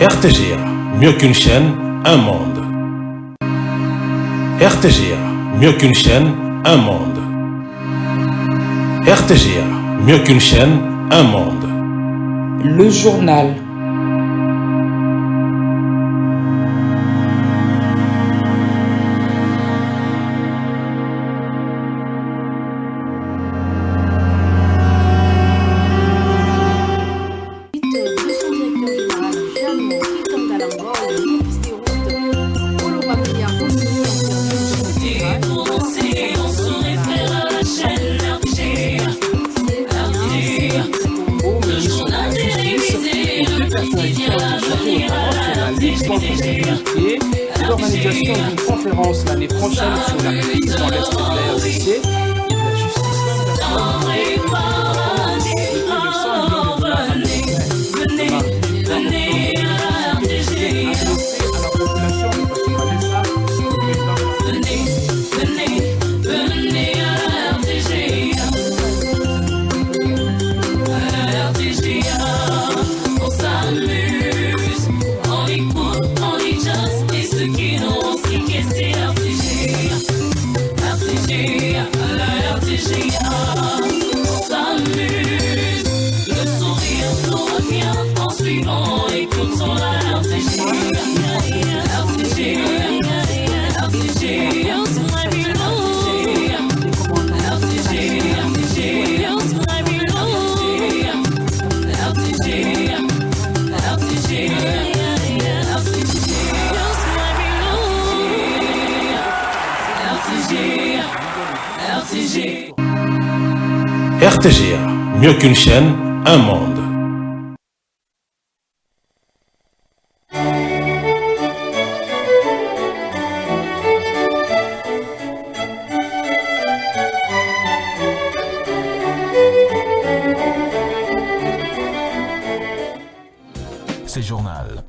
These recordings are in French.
RTGA, mieux qu'une chaîne, un monde. RTGA, mieux qu'une chaîne, un monde. RTGA, mieux qu'une chaîne, un monde. Le journal. L'organisation d'une conférence l'année prochaine sur la crise dans l'Est de la RDC et de la justice RTGA, mieux qu'une chaîne, un monde. Ce journal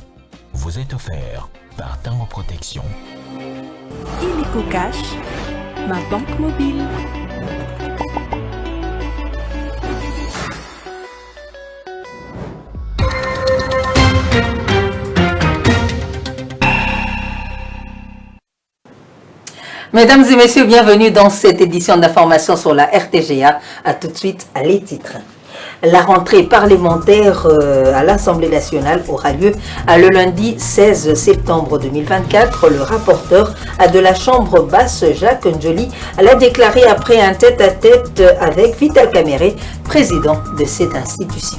vous est offert par Tango Protection. Illico Cash, ma banque mobile. Mesdames et messieurs, bienvenue dans cette édition d'information sur la RTGA. A tout de suite à les titres. La rentrée parlementaire à l'Assemblée nationale aura lieu le lundi 16 septembre 2024. Le rapporteur de la Chambre basse, Jacques Njoli, l'a déclaré après un tête-à-tête avec Vital Kamerhe, président de cette institution.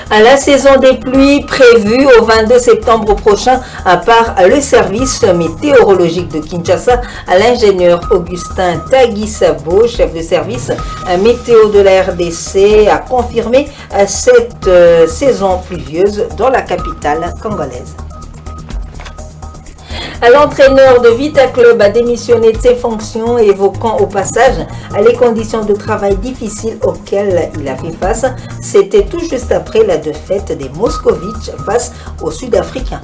À la saison des pluies prévue au 22 septembre prochain, à part le service météorologique de Kinshasa, l'ingénieur Augustin Tagisabo, chef de service météo de la RDC, a confirmé cette saison pluvieuse dans la capitale congolaise. L'entraîneur de Vita Club a démissionné de ses fonctions, évoquant au passage les conditions de travail difficiles auxquelles il a fait face. C'était tout juste après la défaite des Moscovites face aux Sud-Africains.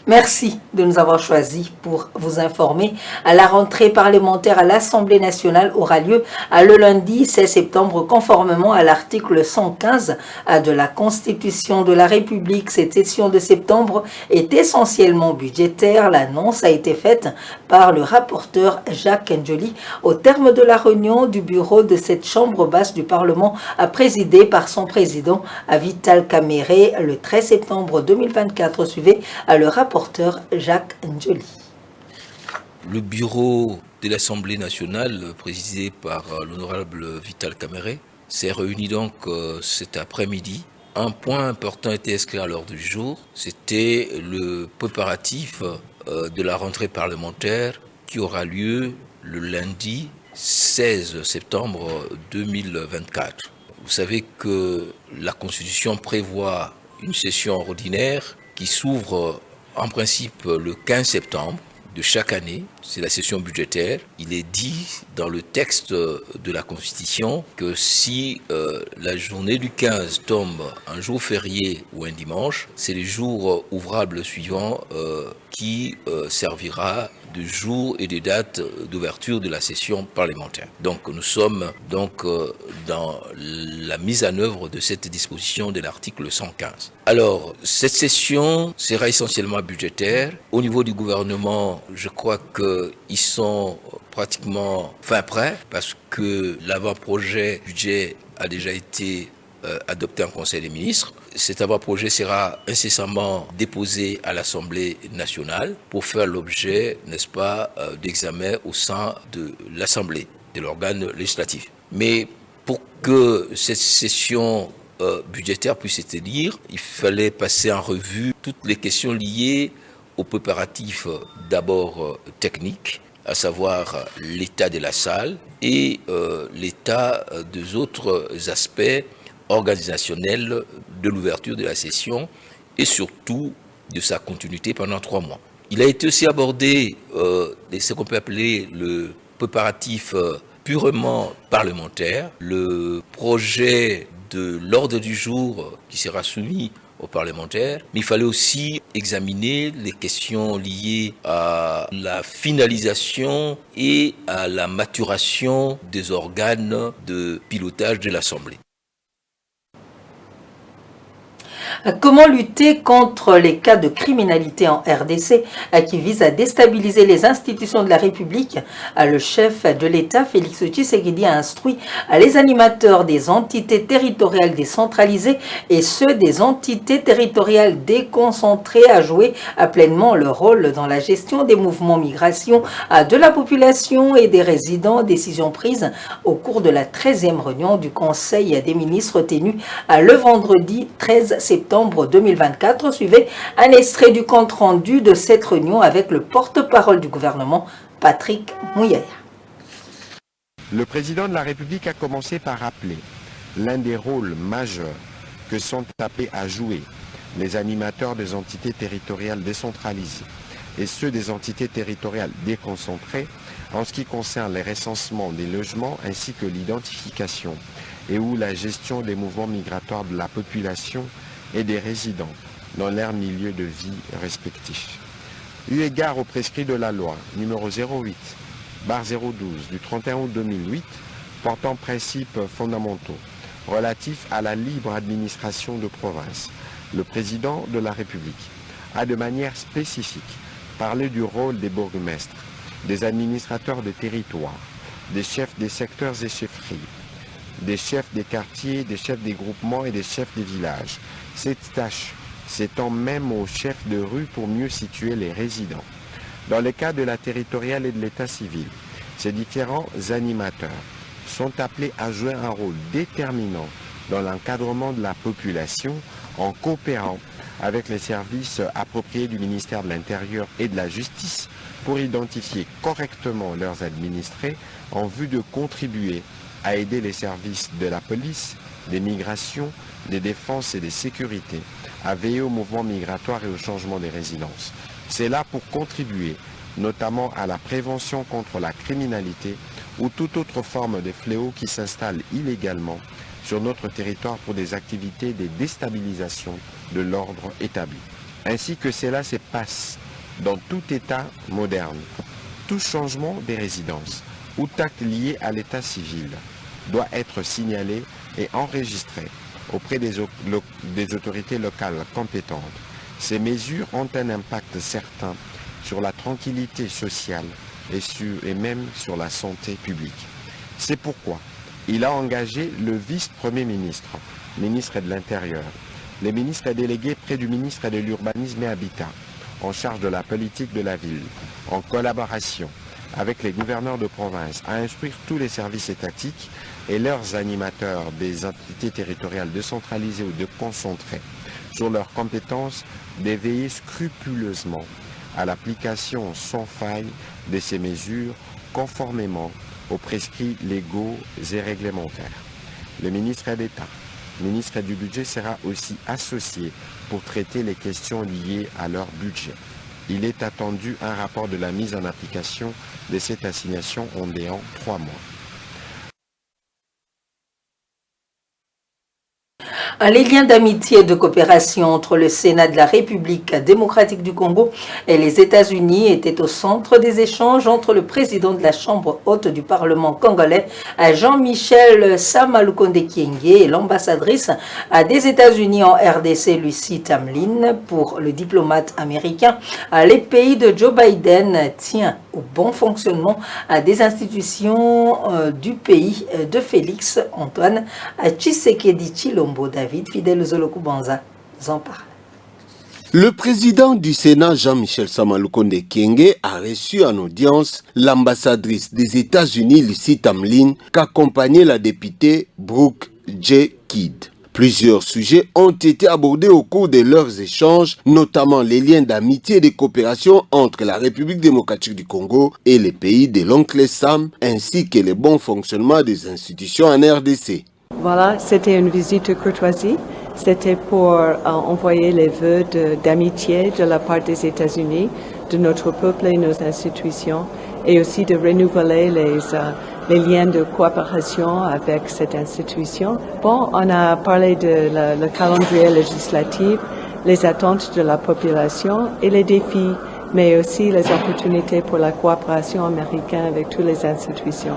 Merci de nous avoir choisis pour vous informer. La rentrée parlementaire à l'Assemblée nationale aura lieu le lundi 16 septembre conformément à l'article 115 de la Constitution de la République. Cette session de septembre est essentiellement budgétaire. L'annonce a été faite par le rapporteur Jacques Njoli au terme de la réunion du bureau de cette chambre basse du Parlement présidée par son président Vital Kamerhe le 13 septembre 2024. Suivez le rapporteur Jacques Njoli. Le bureau de l'Assemblée nationale, présidé par l'honorable Vital Kamerhe, s'est réuni donc cet après-midi. Un point important était inscrit à l'ordre du jour, c'était le préparatif de la rentrée parlementaire qui aura lieu le lundi 16 septembre 2024. Vous savez que la Constitution prévoit une session ordinaire qui s'ouvre en principe le 15 septembre de chaque année, c'est la session budgétaire. Il est dit dans le texte de la Constitution que si la journée du 15 tombe un jour férié ou un dimanche, c'est les jours ouvrables suivants qui servira de jour et de date d'ouverture de la session parlementaire. Donc nous sommes donc dans la mise en œuvre de cette disposition de l'article 115. Alors, cette session sera essentiellement budgétaire. Au niveau du gouvernement, je crois qu'ils sont pratiquement fin prêts parce que l'avant-projet budget a déjà été adopté en Conseil des ministres. Cet avant-projet sera incessamment déposé à l'Assemblée nationale pour faire l'objet, n'est-ce pas, d'examen au sein de l'Assemblée, de l'organe législatif. Mais pour que cette session budgétaire puisse se tenir, il fallait passer en revue toutes les questions liées aux préparatifs d'abord techniques, à savoir l'état de la salle et l'état des autres aspects organisationnels de l'ouverture de la session et surtout de sa continuité pendant 3 mois. Il a été aussi abordé ce qu'on peut appeler le préparatif purement parlementaire, le projet de l'ordre du jour qui sera soumis aux parlementaires, mais il fallait aussi examiner les questions liées à la finalisation et à la maturation des organes de pilotage de l'Assemblée. Comment lutter contre les cas de criminalité en RDC qui visent à déstabiliser les institutions de la République? Le chef de l'État, Félix Tshisekedi, a instruit les animateurs des entités territoriales décentralisées et ceux des entités territoriales déconcentrées à jouer pleinement leur rôle dans la gestion des mouvements migration de la population et des résidents. Décision prise au cours de la 13e réunion du Conseil des ministres tenue le vendredi 13 septembre 2024. Suivez un extrait du compte-rendu de cette réunion avec le porte-parole du gouvernement, Patrick Muyaya. Le président de la République a commencé par rappeler l'un des rôles majeurs que sont appelés à jouer les animateurs des entités territoriales décentralisées et ceux des entités territoriales déconcentrées en ce qui concerne les recensements des logements ainsi que l'identification et ou la gestion des mouvements migratoires de la population et des résidents dans leur milieu de vie respectif. Eu égard au prescrit de la loi numéro 08/012 du 31 août 2008 portant principes fondamentaux relatifs à la libre administration de province, le président de la République a de manière spécifique parlé du rôle des bourgmestres, des administrateurs de territoire, des chefs des secteurs et chefferies, des chefs des quartiers, des chefs des groupements et des chefs des villages. Cette tâche s'étend même aux chefs de rue pour mieux situer les résidents. Dans le cas de la territoriale et de l'état civil, ces différents animateurs sont appelés à jouer un rôle déterminant dans l'encadrement de la population en coopérant avec les services appropriés du ministère de l'Intérieur et de la Justice pour identifier correctement leurs administrés en vue de contribuer à aider les services de la police, des migrations, des défenses et des sécurités à veiller au mouvement migratoire et au changement des résidences. C'est là pour contribuer notamment à la prévention contre la criminalité ou toute autre forme de fléau qui s'installe illégalement sur notre territoire pour des activités de déstabilisation de l'ordre établi. Ainsi que cela se passe dans tout État moderne. Tout changement des résidences ou acte lié à l'état civil doit être signalé et enregistré auprès des autorités locales compétentes. Ces mesures ont un impact certain sur la tranquillité sociale et même sur la santé publique. C'est pourquoi il a engagé le vice-premier ministre, ministre de l'Intérieur, les ministres délégués près du ministre de l'Urbanisme et Habitat, en charge de la politique de la ville, en collaboration avec les gouverneurs de province, à instruire tous les services étatiques et leurs animateurs des entités territoriales décentralisées ou déconcentrées sur leurs compétences d'éveiller scrupuleusement à l'application sans faille de ces mesures conformément aux prescrits légaux et réglementaires. Le ministre d'État, ministre du Budget sera aussi associé pour traiter les questions liées à leur budget. Il est attendu un rapport de la mise en application de cette assignation en 3 mois. Les liens d'amitié et de coopération entre le Sénat de la République démocratique du Congo et les États-Unis étaient au centre des échanges entre le président de la Chambre haute du Parlement congolais, Jean-Michel Samalukonde Kyenge, et l'ambassadrice des États-Unis en RDC, Lucie Tamlin. Pour le diplomate américain, les pays de Joe Biden tiennent au bon fonctionnement des institutions du pays de Félix Antoine Tshisekedi Tshilombo. David Fidèle Zoloku Banza en parle. Le président du Sénat, Jean-Michel Samalukonde Kyenge, a reçu en audience l'ambassadrice des États-Unis, Lucie Tamlin, qu'accompagnait la députée Brooke J. Kidd. Plusieurs sujets ont été abordés au cours de leurs échanges, notamment les liens d'amitié et de coopération entre la République démocratique du Congo et les pays de l'oncle Sam, ainsi que le bon fonctionnement des institutions en RDC. Voilà, c'était une visite de courtoisie. C'était pour envoyer les vœux d'amitié de la part des États-Unis, de notre peuple et nos institutions, et aussi de renouveler les liens de coopération avec cette institution. Bon, on a parlé de le calendrier législatif, les attentes de la population et les défis, mais aussi les opportunités pour la coopération américaine avec toutes les institutions.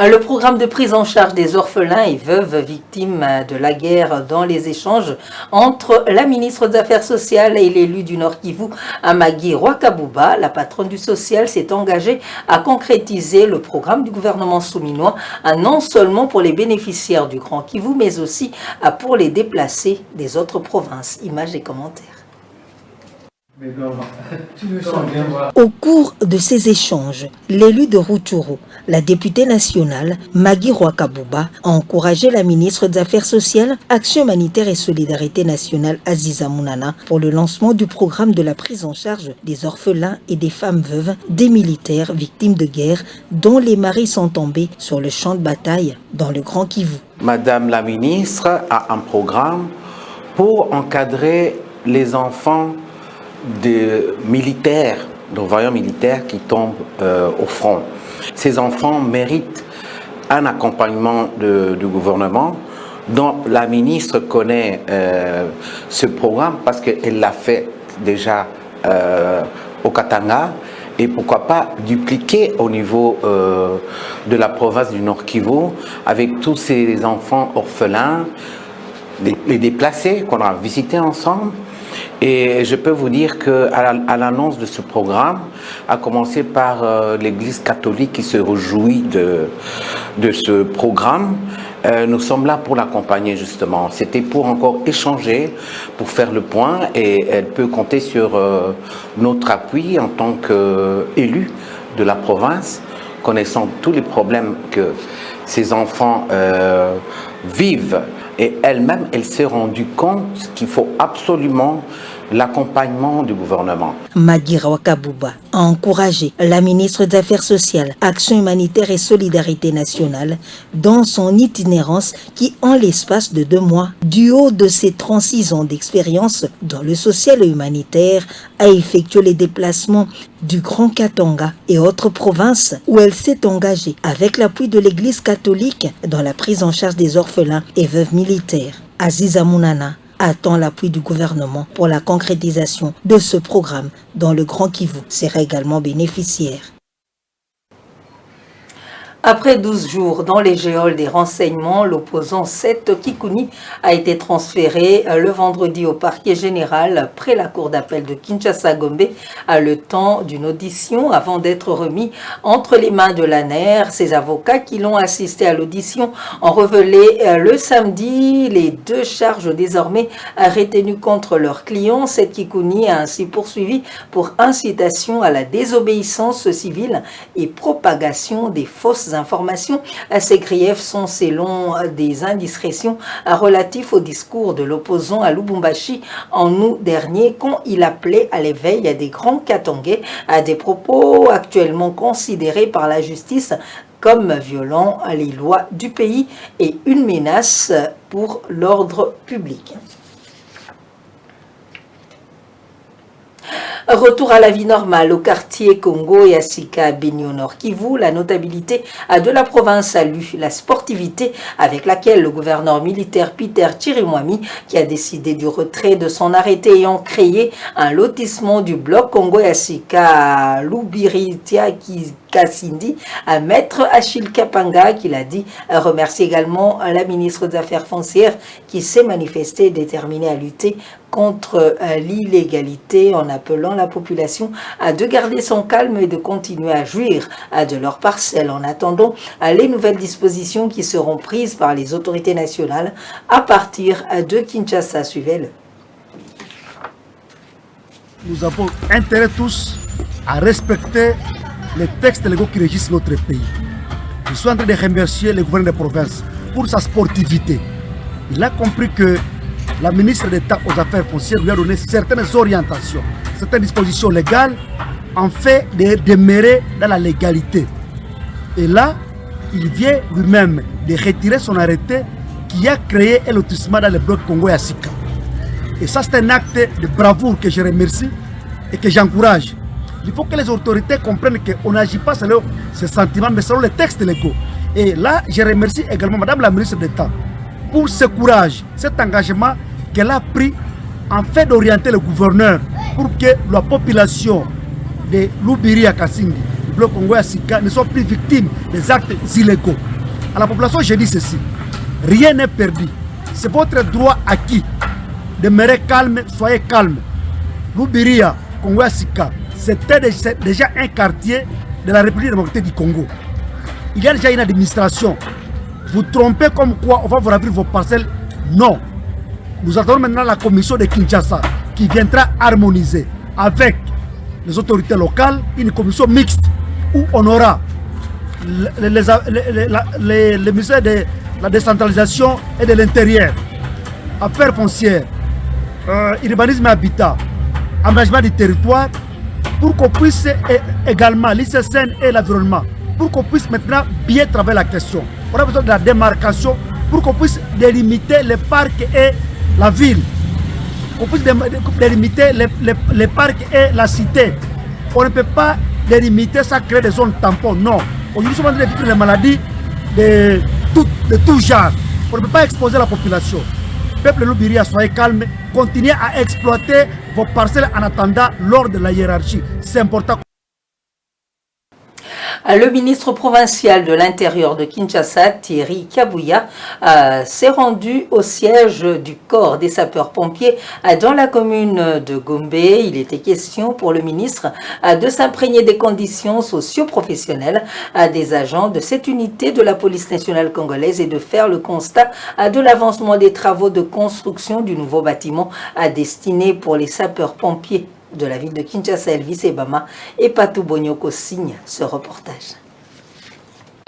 Le programme de prise en charge des orphelins et veuves victimes de la guerre dans les échanges entre la ministre des Affaires sociales et l'élu du Nord Kivu, Maggie Rwakabuba, la patronne du social, s'est engagée à concrétiser le programme du gouvernement souminois, non seulement pour les bénéficiaires du Grand Kivu, mais aussi pour les déplacés des autres provinces. Images et commentaires. Au cours de ces échanges, l'élu de Rutshuru, la députée nationale Maggie Rwakabuba, a encouragé la ministre des Affaires sociales, Action humanitaire et solidarité nationale Aziza Mounana pour le lancement du programme de la prise en charge des orphelins et des femmes veuves des militaires victimes de guerre dont les maris sont tombés sur le champ de bataille dans le Grand Kivu. Madame la ministre a un programme pour encadrer les enfants des militaires, d'envoyants militaires qui tombent au front. Ces enfants méritent un accompagnement du gouvernement dont la ministre connaît ce programme parce qu'elle l'a fait déjà au Katanga et pourquoi pas dupliquer au niveau de la province du Nord Kivu avec tous ces enfants orphelins, les déplacés qu'on a visités ensemble. Et je peux vous dire qu'à l'annonce de ce programme, à commencer par l'Église catholique qui se réjouit de ce programme, nous sommes là pour l'accompagner justement. C'était pour encore échanger, pour faire le point et elle peut compter sur notre appui en tant qu'élu de la province, connaissant tous les problèmes que ces enfants vivent. Et elle-même, elle s'est rendue compte qu'il faut absolument l'accompagnement du gouvernement. Maggie Rwakabuba a encouragé la ministre des Affaires sociales, Action humanitaire et solidarité nationale dans son itinérance qui, en l'espace de 2 mois, du haut de ses 36 ans d'expérience dans le social et humanitaire, a effectué les déplacements du Grand Katanga et autres provinces où elle s'est engagée avec l'appui de l'Église catholique dans la prise en charge des orphelins et veuves militaires. Aziza Mounana attend l'appui du gouvernement pour la concrétisation de ce programme dont le Grand Kivu sera également bénéficiaire. Après 12 jours dans les geôles des renseignements, l'opposant Seth Kikuni a été transféré le vendredi au parquet général près la cour d'appel de Kinshasa-Gombe à le temps d'une audition avant d'être remis entre les mains de l'ANER. Ses avocats qui l'ont assisté à l'audition ont révélé le samedi les 2 charges désormais retenues contre leur client. Seth Kikuni a ainsi poursuivi pour incitation à la désobéissance civile et propagation des fausses informations. Ces griefs sont selon des indiscrétions relatifs au discours de l'opposant à Lubumbashi en août dernier quand il appelait à l'éveil des grands Katangais, à des propos actuellement considérés par la justice comme violant les lois du pays et une menace pour l'ordre public. Retour à la vie normale au quartier Congo et à Sika Beni au Nord Kivu. La notabilité de la province salue la sportivité avec laquelle le gouverneur militaire Peter Chirimwami, qui a décidé du retrait de son arrêté ayant créé un lotissement du bloc Congo et à Sika Lubiritia Kasindi, à Maître Achille Kapanga, qui l'a dit, remercie également la ministre des Affaires foncières qui s'est manifestée déterminée à lutter contre l'illégalité en appelant la population de garder son calme et de continuer à jouir de leurs parcelles en attendant les nouvelles dispositions qui seront prises par les autorités nationales à partir de Kinshasa. Suivez-le. Nous avons intérêt tous à respecter les textes légaux qui régissent notre pays. Je suis en train de remercier le gouverneur de province pour sa sportivité. Il a compris que la ministre d'État aux Affaires foncières lui a donné certaines orientations, certaines dispositions légales, en fait de demeurer dans la légalité. Et là, il vient lui-même de retirer son arrêté qui a créé un lotissement dans le bloc Congo et à Sika. Et ça, c'est un acte de bravoure que je remercie et que j'encourage. Il faut que les autorités comprennent qu'on n'agit pas selon ces sentiments, mais selon les textes légaux. Et là, je remercie également Madame la ministre d'État pour ce courage, cet engagement qu'elle a pris en fait d'orienter le gouverneur pour que la population de Lubiri à Kasindi, du bloc Congo et Sika, ne soit plus victime des actes illégaux. À la population, je dis ceci, rien n'est perdu. C'est votre droit acquis. Demeurez calme, soyez calme. Lubiri à Congo et Sika, c'était déjà un quartier de la République démocratique du Congo. Il y a déjà une administration. Vous trompez comme quoi on va vous ravir vos parcelles? Non. Nous attendons maintenant la commission de Kinshasa qui viendra harmoniser avec les autorités locales une commission mixte où on aura le ministère de la décentralisation et de l'intérieur, affaires foncières, urbanisme et habitat, aménagement du territoire, pour qu'on puisse également l'ICSN et l'environnement, pour qu'on puisse maintenant bien travailler la question. On a besoin de la démarcation pour qu'on puisse délimiter les parcs et la ville. On puisse délimiter les parcs et la cité. On ne peut pas délimiter ça, créer des zones tampons. Non. Aujourd'hui, nous sommes en train de vivre les maladies de tout genre. On ne peut pas exposer la population. Peuple Lubiria, soyez calme. Continuez à exploiter vos parcelles en attendant l'ordre de la hiérarchie. C'est important. Le ministre provincial de l'Intérieur de Kinshasa, Thierry Kabuya, s'est rendu au siège du corps des sapeurs-pompiers dans la commune de Gombe. Il était question pour le ministre de s'imprégner des conditions socio-professionnelles des agents de cette unité de la police nationale congolaise et de faire le constat de l'avancement des travaux de construction du nouveau bâtiment destiné pour les sapeurs-pompiers de la ville de Kinshasa. Elvis Ebama et Patou Bonyoko signent ce reportage.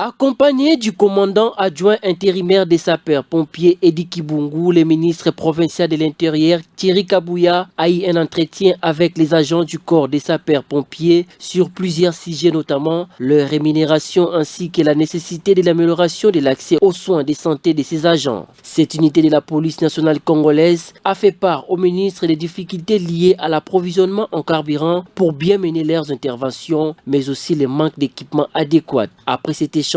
Accompagné du commandant adjoint intérimaire des sapeurs-pompiers Edi Kibungu, le ministre provincial de l'Intérieur Thierry Kabuya a eu un entretien avec les agents du corps des sapeurs-pompiers sur plusieurs sujets, notamment leur rémunération ainsi que la nécessité de l'amélioration de l'accès aux soins de santé de ces agents. Cette unité de la police nationale congolaise a fait part au ministre des difficultés liées à l'approvisionnement en carburant pour bien mener leurs interventions, mais aussi le manque d'équipement adéquat. Après cet échange,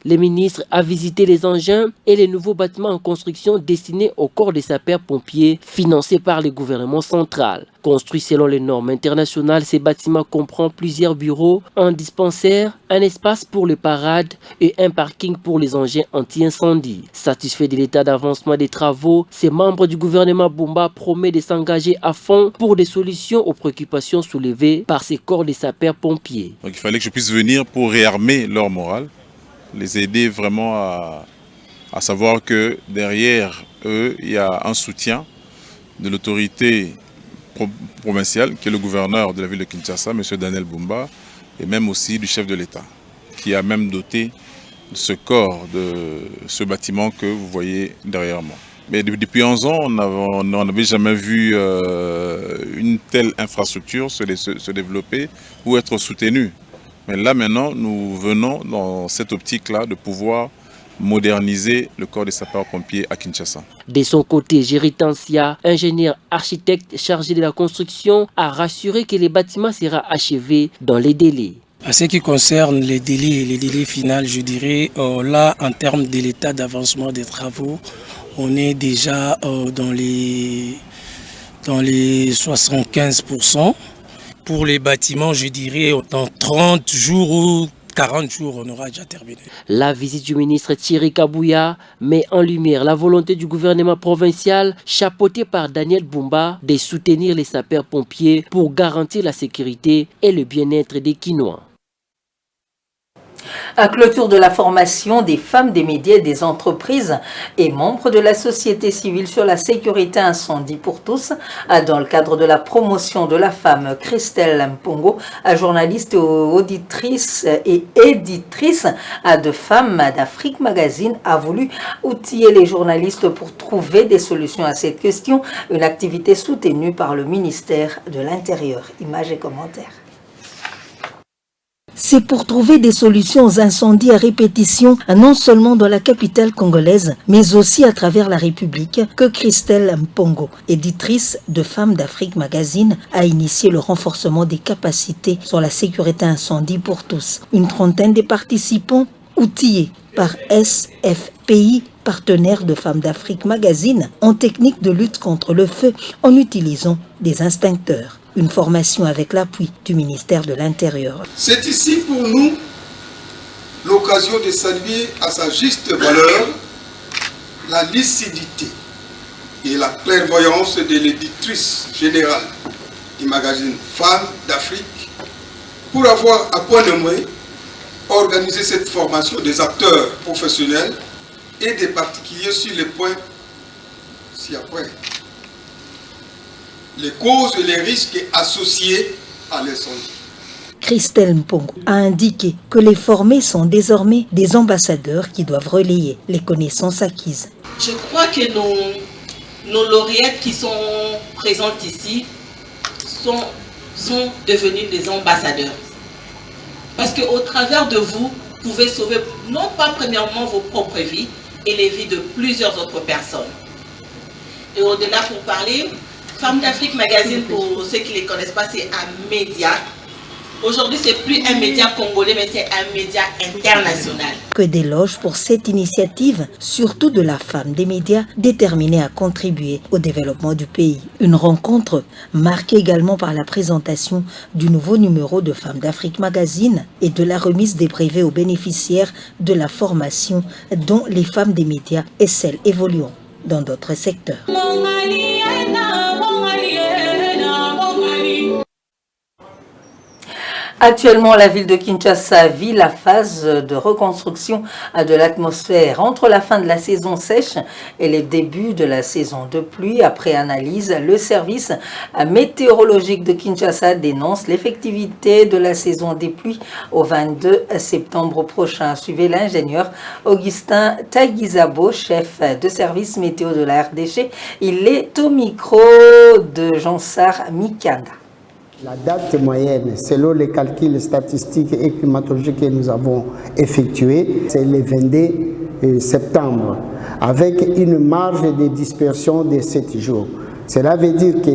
le ministre a visité les engins et les nouveaux bâtiments en construction destinés au corps des sapeurs-pompiers financés par le gouvernement central. Construit selon les normes internationales, ces bâtiments comprennent plusieurs bureaux, un dispensaire, un espace pour les parades et un parking pour les engins anti-incendie. Satisfait de l'état d'avancement des travaux, ces membres du gouvernement Bumba promettent de s'engager à fond pour des solutions aux préoccupations soulevées par ces corps des sapeurs-pompiers. Donc il fallait que je puisse venir pour réarmer leur morale, les aider vraiment à savoir que derrière eux, il y a un soutien de l'autorité provinciale, qui est le gouverneur de la ville de Kinshasa, M. Daniel Bumba, et même aussi du chef de l'État, qui a même doté ce corps de ce bâtiment que vous voyez derrière moi. Mais depuis 11 ans, on n'avait jamais vu une telle infrastructure se développer ou être soutenue. Mais là maintenant, nous venons dans cette optique-là de pouvoir moderniser le corps des sapeurs-pompiers à Kinshasa. De son côté, Géritancia, ingénieur architecte chargé de la construction, a rassuré que le bâtiment sera achevé dans les délais. En ce qui concerne les délais finaux, je dirais, là, en termes de l'état d'avancement des travaux, on est déjà dans les 75%. Pour les bâtiments, je dirais, dans 30 jours ou 40 jours, on aura déjà terminé. La visite du ministre Thierry Kabouya met en lumière la volonté du gouvernement provincial, chapeauté par Daniel Bumba, de soutenir les sapeurs-pompiers pour garantir la sécurité et le bien-être des Kinois. À clôture de la formation des femmes des médias et des entreprises et membres de la société civile sur la sécurité incendie pour tous, dans le cadre de la promotion de la femme Christelle Mpongo, journaliste, auditrice et éditrice de Femmes d'Afrique Magazine, a voulu outiller les journalistes pour trouver des solutions à cette question, une activité soutenue par le ministère de l'Intérieur. Images et commentaires. C'est pour trouver des solutions aux incendies à répétition, non seulement dans la capitale congolaise, mais aussi à travers la République, que Christelle Mpongo, éditrice de Femmes d'Afrique Magazine, a initié le renforcement des capacités sur la sécurité incendie pour tous. Une trentaine de participants outillés par SFPI, partenaire de Femmes d'Afrique Magazine, en technique de lutte contre le feu en utilisant des instincteurs. Une formation avec l'appui du ministère de l'Intérieur. C'est ici pour nous l'occasion de saluer à sa juste valeur la lucidité et la clairvoyance de l'éditrice générale du magazine Femmes d'Afrique pour avoir à point nommé organisé cette formation des acteurs professionnels et des particuliers sur les points ci-après. Les causes et les risques associés à l'incendie. Christelle Mpongo a indiqué que les formés sont désormais des ambassadeurs qui doivent relayer les connaissances acquises. Je crois que nos lauréates qui sont présentes ici sont devenus des ambassadeurs. Parce qu'au travers de vous, vous pouvez sauver non pas premièrement vos propres vies et les vies de plusieurs autres personnes. Et au-delà, pour parler, Femmes d'Afrique Magazine, pour ceux qui ne les connaissent pas, c'est un média. Aujourd'hui, ce n'est plus un média congolais, mais c'est un média international. Que d'éloges pour cette initiative, surtout de la femme des médias déterminée à contribuer au développement du pays. Une rencontre marquée également par la présentation du nouveau numéro de Femmes d'Afrique Magazine et de la remise des brevets aux bénéficiaires de la formation dont les femmes des médias et celles évoluant dans d'autres secteurs. Actuellement, la ville de Kinshasa vit la phase de reconstruction de l'atmosphère entre la fin de la saison sèche et les débuts de la saison de pluie. Après analyse, le service météorologique de Kinshasa dénonce l'effectivité de la saison des pluies au 22 septembre prochain. Suivez l'ingénieur Augustin Taguizabo, chef de service météo de la RDC. Il est au micro de Jean-Sar Mikanda. La date moyenne, selon les calculs statistiques et climatologiques que nous avons effectués, c'est le 22 septembre, avec une marge de dispersion de 7 jours. Cela veut dire que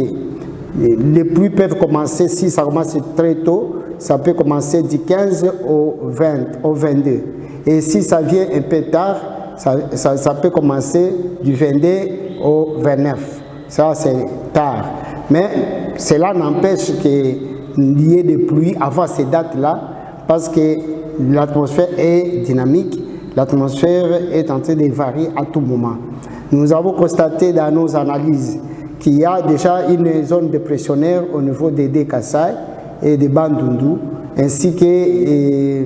les pluies peuvent commencer, si ça commence très tôt, ça peut commencer du 15 au 22. Et si ça vient un peu tard, ça peut commencer du 22 au 29. Ça, c'est tard. Mais cela n'empêche qu'il y ait des pluies avant ces dates-là, parce que l'atmosphère est dynamique, l'atmosphère est en train de varier à tout moment. Nous avons constaté dans nos analyses qu'il y a déjà une zone dépressionnaire au niveau des Kassai et des Bandundu, ainsi que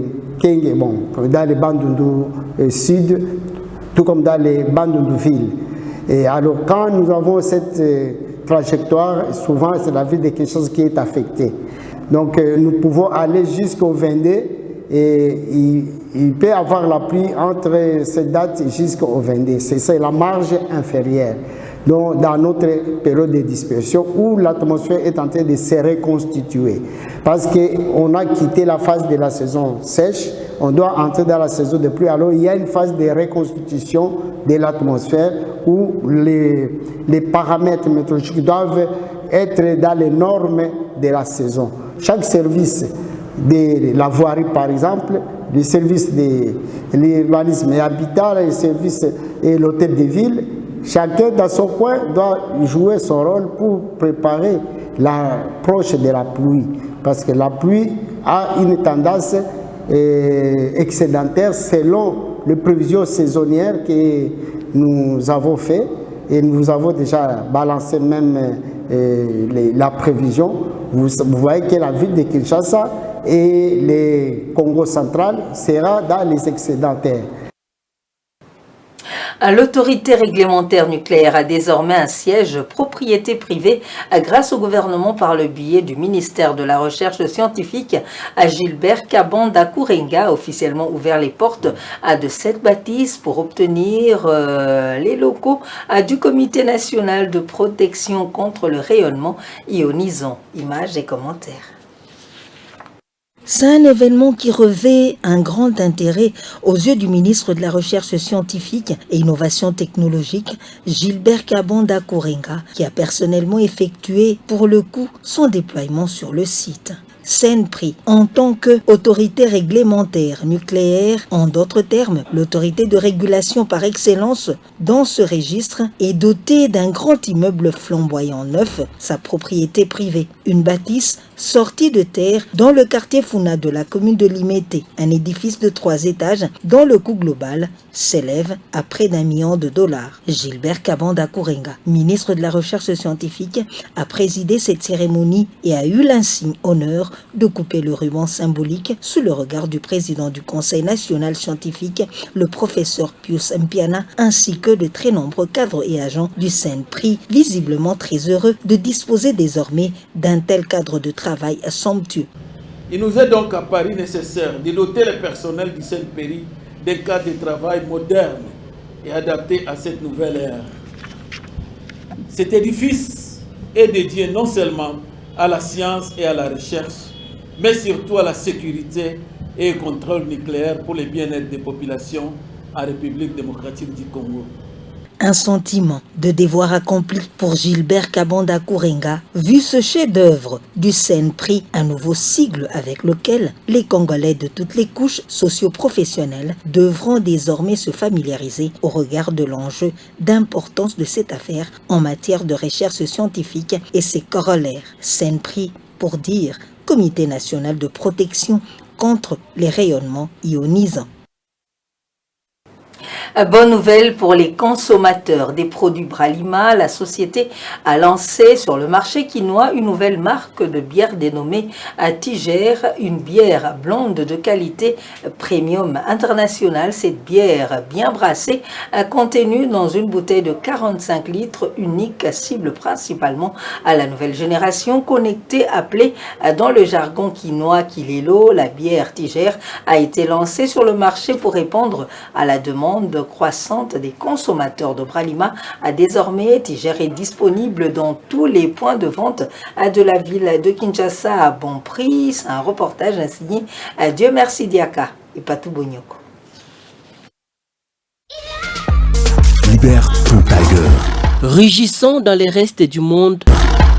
dans les Bandundu sud, tout comme dans les Bandundu villes. Et alors quand nous avons cette trajectoire, souvent c'est la ville de quelque chose qui est affectée. Donc nous pouvons aller jusqu'au 22 et il peut y avoir la pluie entre cette date jusqu'au 22. C'est la marge inférieure. dans notre période de dispersion où l'atmosphère est en train de se reconstituer. Parce qu'on a quitté la phase de la saison sèche, on doit entrer dans la saison de pluie. Alors il y a une phase de reconstitution de l'atmosphère où les paramètres météorologiques doivent être dans les normes de la saison. Chaque service de la voirie, par exemple, le service de l'urbanisme et habitat, le service et l'hôtel de ville, chacun dans son coin doit jouer son rôle pour préparer l'approche de la pluie. Parce que la pluie a une tendance excédentaire selon les prévisions saisonnières que nous avons fait et nous avons déjà balancé même la prévision. Vous voyez que la ville de Kinshasa et le Congo central sera dans les excédentaires. L'autorité réglementaire nucléaire a désormais un siège propriété privée grâce au gouvernement par le biais du ministère de la Recherche scientifique. Gilbert Kabanda Kourenga a officiellement ouvert les portes de cette bâtisse pour obtenir les locaux du Comité national de protection contre le rayonnement ionisant. Images et commentaires. C'est un événement qui revêt un grand intérêt aux yeux du ministre de la Recherche scientifique et Innovation technologique, Gilbert Kabanda Kourenga, qui a personnellement effectué pour le coup son déploiement sur le site. CNPRI, en tant qu'autorité réglementaire nucléaire, en d'autres termes, l'autorité de régulation par excellence dans ce registre, est dotée d'un grand immeuble flamboyant neuf, sa propriété privée, une bâtisse sortie de terre dans le quartier Funa de la commune de Limete, un édifice de 3 étages dont le coût global s'élève à près d'$1 million. Gilbert Kabanda Kourenga, ministre de la Recherche scientifique, a présidé cette cérémonie et a eu l'insigne honneur de couper le ruban symbolique sous le regard du président du Conseil national scientifique, le professeur Pius Mpiana, ainsi que de très nombreux cadres et agents du CNPRI, visiblement très heureux de disposer désormais d'un tel cadre de travail somptueux. Il nous est donc à Paris nécessaire de doter le personnel du CNPRI d'un cadre de travail moderne et adapté à cette nouvelle ère. Cet édifice est dédié non seulement à la science et à la recherche, mais surtout à la sécurité et au contrôle nucléaire pour le bien-être des populations en République démocratique du Congo. Un sentiment de devoir accompli pour Gilbert Kabanda Kourenga, vu ce chef-d'œuvre du CNPRI, un nouveau sigle avec lequel les Congolais de toutes les couches socio-professionnelles devront désormais se familiariser au regard de l'enjeu d'importance de cette affaire en matière de recherche scientifique et ses corollaires. CNPRI pour dire Comité national de protection contre les rayonnements ionisants. Bonne nouvelle pour les consommateurs des produits Bralima. La société a lancé sur le marché quinois une nouvelle marque de bière dénommée Tiger, une bière blonde de qualité premium internationale. Cette bière bien brassée, contenue dans une bouteille de 45 litres unique, cible principalement à la nouvelle génération connectée, appelée dans le jargon quinois Kilelo. La bière Tiger a été lancée sur le marché pour répondre à la demande croissante des consommateurs de Bralima. Désormais, Tiger est disponible dans tous les points de vente de la ville de Kinshasa à bon prix. C'est un reportage signé Dieu merci Diaka et Patou Bonyoko. Libère ton Tiger. Rugissant dans les restes du monde,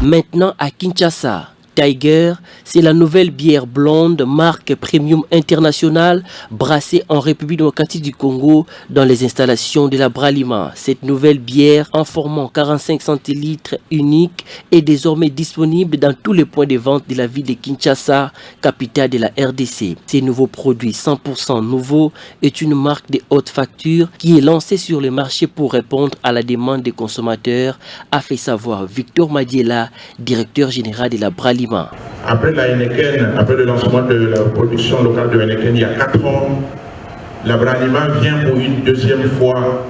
maintenant à Kinshasa. Tiger, c'est la nouvelle bière blonde, marque premium internationale, brassée en République démocratique du Congo dans les installations de la Bralima. Cette nouvelle bière, en formant 45 centilitres unique, est désormais disponible dans tous les points de vente de la ville de Kinshasa, capitale de la RDC. Ces nouveaux produits 100% nouveaux est une marque de haute facture qui est lancée sur le marché pour répondre à la demande des consommateurs, a fait savoir Victor Madiela, directeur général de la Bralima. Après la Heineken, après le lancement de la production locale de Heineken il y a 4 ans, la Bralima vient pour une deuxième fois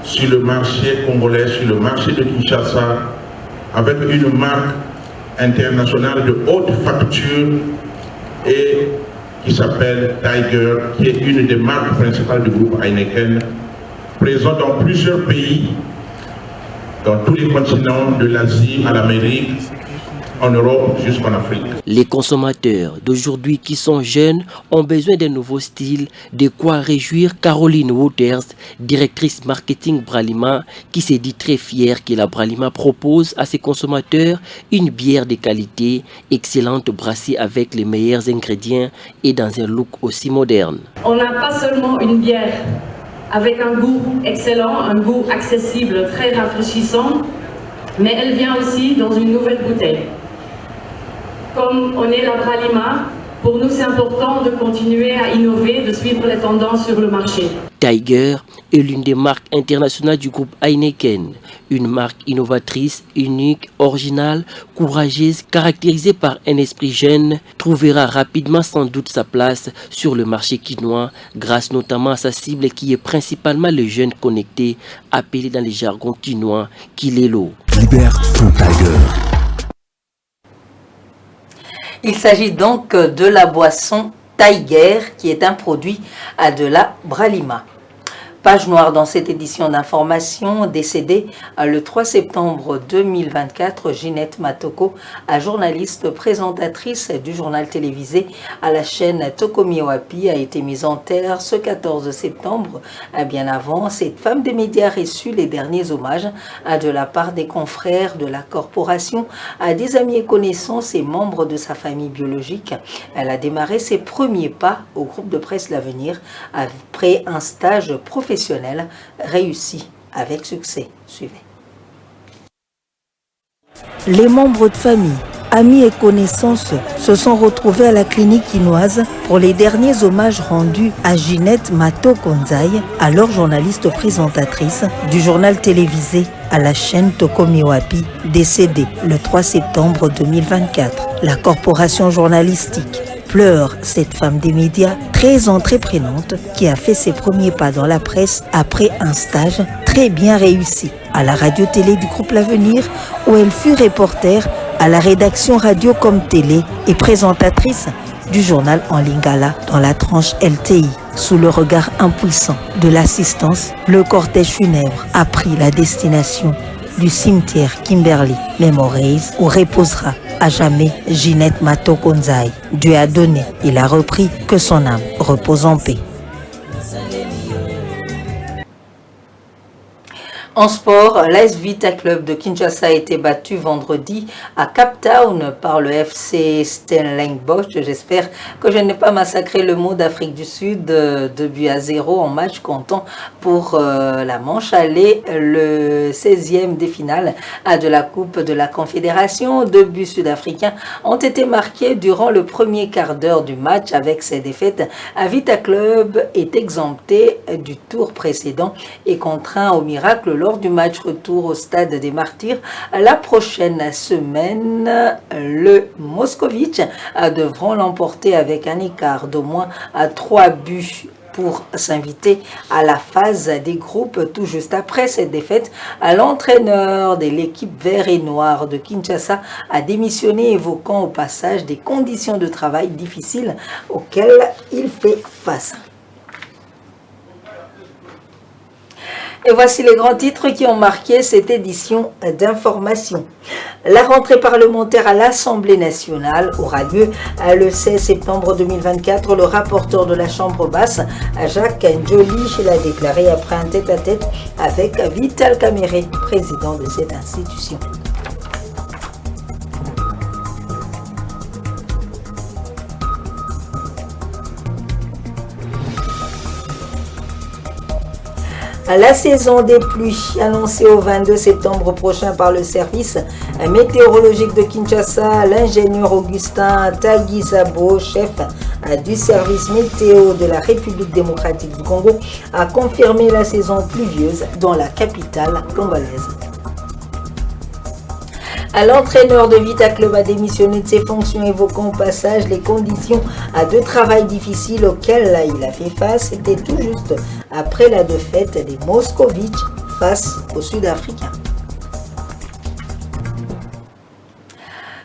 sur le marché congolais, sur le marché de Kinshasa, avec une marque internationale de haute facture et qui s'appelle Tiger, qui est une des marques principales du groupe Heineken, présent dans plusieurs pays dans tous les continents, de l'Asie à l'Amérique, en Europe jusqu'en Afrique. Les consommateurs d'aujourd'hui qui sont jeunes ont besoin d'un nouveau style, de quoi réjouir Caroline Waters, directrice marketing Bralima, qui s'est dit très fière que la Bralima propose à ses consommateurs une bière de qualité, excellente brassée avec les meilleurs ingrédients et dans un look aussi moderne. On n'a pas seulement une bière avec un goût excellent, un goût accessible, très rafraîchissant, mais elle vient aussi dans une nouvelle bouteille. Comme on est la Bralima, pour nous c'est important de continuer à innover, de suivre les tendances sur le marché. Tiger est l'une des marques internationales du groupe Heineken, une marque innovatrice, unique, originale, courageuse, caractérisée par un esprit jeune, trouvera rapidement sans doute sa place sur le marché quinois, grâce notamment à sa cible qui est principalement les jeunes connectés, appelés dans les jargons quinois Kilelo. Libère ton Tiger. Il s'agit donc de la boisson Tiger qui est un produit de la Bralima. Page noire dans cette édition d'information, décédée le 3 septembre 2024, Ginette Matoko, journaliste présentatrice du journal télévisé à la chaîne Tokomi Oapi, a été mise en terre ce 14 septembre. Bien avant, cette femme des médias a reçu les derniers hommages de la part des confrères de la corporation, des amis et connaissances et membres de sa famille biologique. Elle a démarré ses premiers pas au groupe de presse L'Avenir après un stage professionnel réussi avec succès. Suivez. Les membres de famille, amis et connaissances se sont retrouvés à la clinique quinoise pour les derniers hommages rendus à Ginette Matoko-Nzaï, alors journaliste présentatrice du journal télévisé à la chaîne Tokomi Oapi, décédée le 3 septembre 2024. La corporation journalistique pleure cette femme des médias très entreprenante qui a fait ses premiers pas dans la presse après un stage très bien réussi à la radio-télé du groupe L'Avenir où elle fut reporter à la rédaction radio comme télé et présentatrice du journal en lingala dans la tranche LTI. Sous le regard impuissant de l'assistance, le cortège funèbre a pris la destination du cimetière Kimberley Memories où reposera à jamais Ginette Matoko-Nzaï. Dieu a donné, il a repris, que son âme repose en paix. En sport, l'AS Vita Club de Kinshasa a été battu vendredi à Cape Town par le FC Stellenbosch. J'espère que je n'ai pas massacré le mot d'Afrique du Sud, 2-0 en match comptant pour la manche aller, le 16e des finales de la Coupe de la Confédération. 2 buts sud-africains ont été marqués durant le premier quart d'heure du match. Avec ces défaites, Vita Club est exempté du tour précédent et contraint au miracle lors du match retour au stade des Martyrs. La prochaine semaine, le Moscovitch devront l'emporter avec un écart d'au moins 3 buts pour s'inviter à la phase des groupes. Tout juste après cette défaite, l'entraîneur de l'équipe vert et noir de Kinshasa a démissionné, évoquant au passage des conditions de travail difficiles auxquelles il fait face. Et voici les grands titres qui ont marqué cette édition d'information. La rentrée parlementaire à l'Assemblée nationale aura lieu le 16 septembre 2024. Le rapporteur de la Chambre basse, Jacques Njoli, l'a déclaré après un tête-à-tête avec Vital Kamerhe, président de cette institution. La saison des pluies annoncée au 22 septembre prochain par le service météorologique de Kinshasa, l'ingénieur Augustin Tagizabo, chef du service météo de la République démocratique du Congo, a confirmé la saison pluvieuse dans la capitale congolaise. L'entraîneur de Vita Club a démissionné de ses fonctions, évoquant au passage les conditions de travail difficiles auxquelles il a fait face. C'était tout juste après la défaite des Moscovitch face aux Sud-Africains.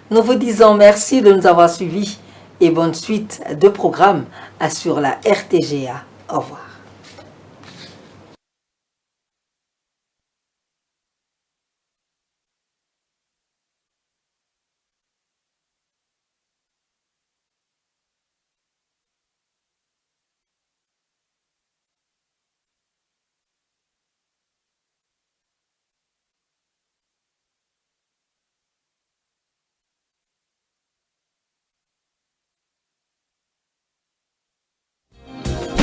Nous vous disons merci de nous avoir suivis et bonne suite de programmes sur la RTGA. Au revoir.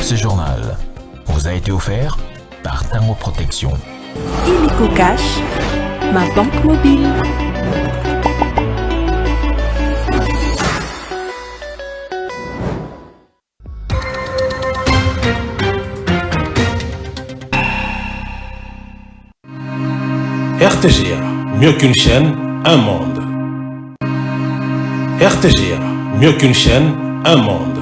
Ce journal vous a été offert par Tango Protection. Illico Cash, ma banque mobile. RTGA, mieux qu'une chaîne, un monde. RTGA, mieux qu'une chaîne, un monde.